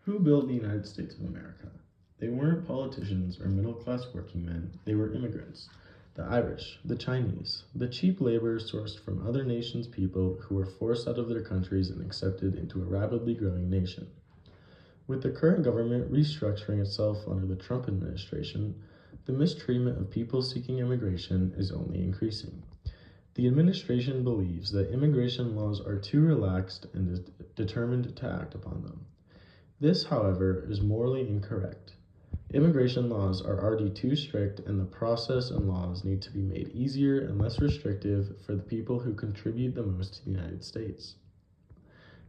Who built the United States of America? They weren't politicians or middle-class working men, they were immigrants. The Irish, the Chinese, the cheap labor sourced from other nations' people who were forced out of their countries and accepted into a rapidly growing nation. With the current government restructuring itself under the Trump administration, the mistreatment of people seeking immigration is only increasing. The administration believes that immigration laws are too relaxed and is determined to act upon them. This, however, is morally incorrect. Immigration laws are already too strict, and the process and laws need to be made easier and less restrictive for the people who contribute the most to the United States.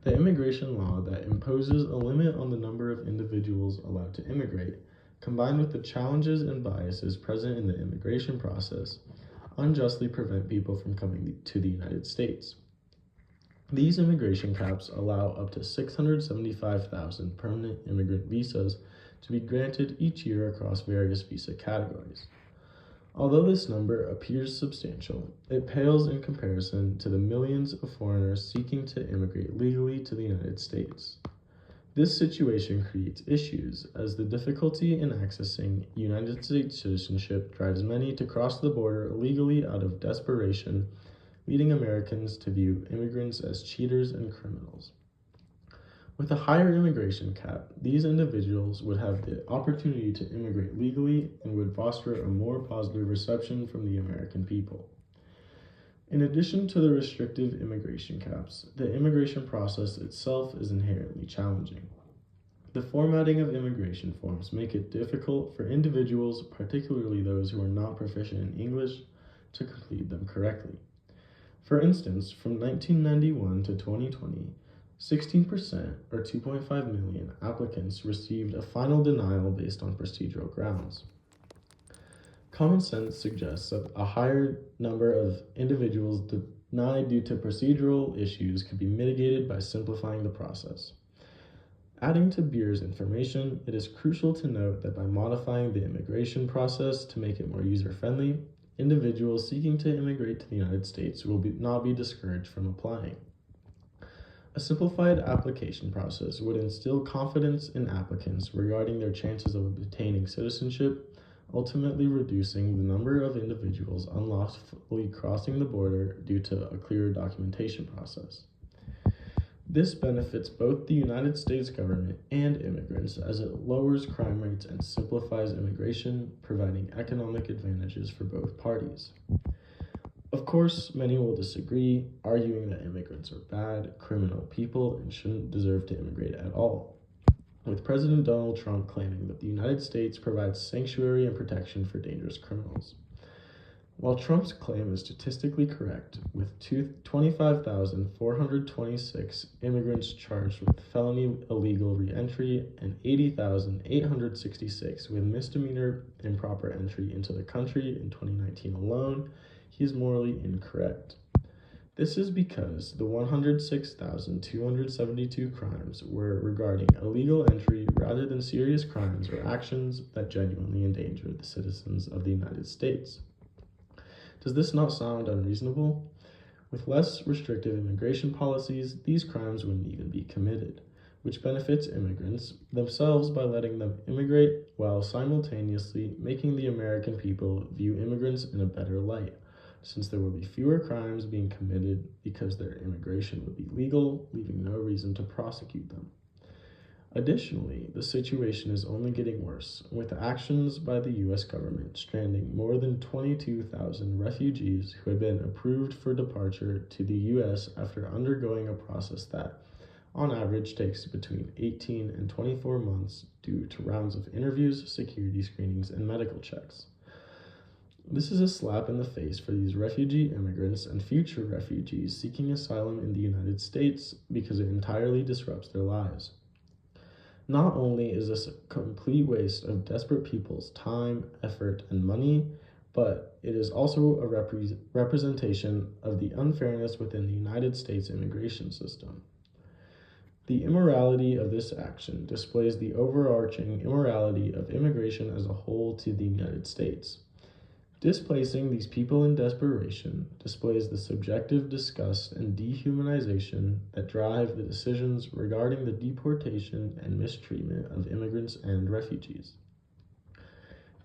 The immigration law that imposes a limit on the number of individuals allowed to immigrate, combined with the challenges and biases present in the immigration process, unjustly prevent people from coming to the United States. These immigration caps allow up to 675,000 permanent immigrant visas to be granted each year across various visa categories. Although this number appears substantial, it pales in comparison to the millions of foreigners seeking to immigrate legally to the United States. This situation creates issues, as the difficulty in accessing United States citizenship drives many to cross the border illegally out of desperation, leading Americans to view immigrants as cheaters and criminals. With a higher immigration cap, these individuals would have the opportunity to immigrate legally and would foster a more positive reception from the American people. In addition to the restrictive immigration caps, the immigration process itself is inherently challenging. The formatting of immigration forms make it difficult for individuals, particularly those who are not proficient in English, to complete them correctly. For instance, from 1991 to 2020, 16%, or 2.5 million, applicants received a final denial based on procedural grounds. Common sense suggests that a higher number of individuals denied due to procedural issues could be mitigated by simplifying the process. Adding to Beer's information, it is crucial to note that by modifying the immigration process to make it more user-friendly, individuals seeking to immigrate to the United States will not be discouraged from applying. A simplified application process would instill confidence in applicants regarding their chances of obtaining citizenship, ultimately reducing the number of individuals unlawfully crossing the border due to a clearer documentation process. This benefits both the United States government and immigrants, as it lowers crime rates and simplifies immigration, providing economic advantages for both parties. Of course, many will disagree, arguing that immigrants are bad, criminal people and shouldn't deserve to immigrate at all, with President Donald Trump claiming that the United States provides sanctuary and protection for dangerous criminals. While Trump's claim is statistically correct, with 25,426 immigrants charged with felony illegal re-entry and 80,866 with misdemeanor improper entry into the country in 2019 alone, he is morally incorrect. This is because the 106,272 crimes were regarding illegal entry rather than serious crimes or actions that genuinely endanger the citizens of the United States. Does this not sound unreasonable? With less restrictive immigration policies, these crimes wouldn't even be committed, which benefits immigrants themselves by letting them immigrate while simultaneously making the American people view immigrants in a better light, since there will be fewer crimes being committed because their immigration would be legal, leaving no reason to prosecute them. Additionally, the situation is only getting worse, with actions by the U.S. government stranding more than 22,000 refugees who had been approved for departure to the U.S. after undergoing a process that, on average, takes between 18 and 24 months due to rounds of interviews, security screenings, and medical checks. This is a slap in the face for these refugee immigrants and future refugees seeking asylum in the United States because it entirely disrupts their lives. Not only is this a complete waste of desperate people's time, effort, and money, but it is also a representation of the unfairness within the United States immigration system. The immorality of this action displays the overarching immorality of immigration as a whole to the United States. Displacing these people in desperation displays the subjective disgust and dehumanization that drive the decisions regarding the deportation and mistreatment of immigrants and refugees.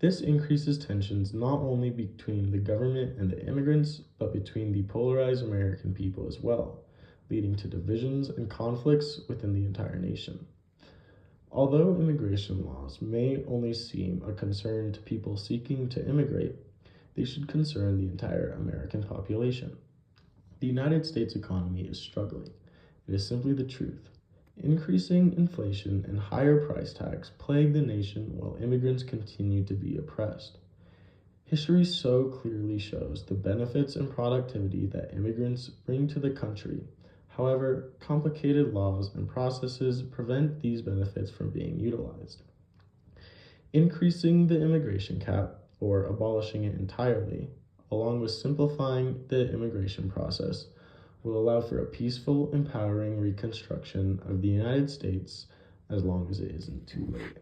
This increases tensions not only between the government and the immigrants, but between the polarized American people as well, leading to divisions and conflicts within the entire nation. Although immigration laws may only seem a concern to people seeking to immigrate, they should concern the entire American population. The United States economy is struggling. It is simply the truth. Increasing inflation and higher price tags plague the nation while immigrants continue to be oppressed. History so clearly shows the benefits and productivity that immigrants bring to the country. However, complicated laws and processes prevent these benefits from being utilized. Increasing the immigration cap or abolishing it entirely, along with simplifying the immigration process, will allow for a peaceful, empowering reconstruction of the United States as long as it isn't too late.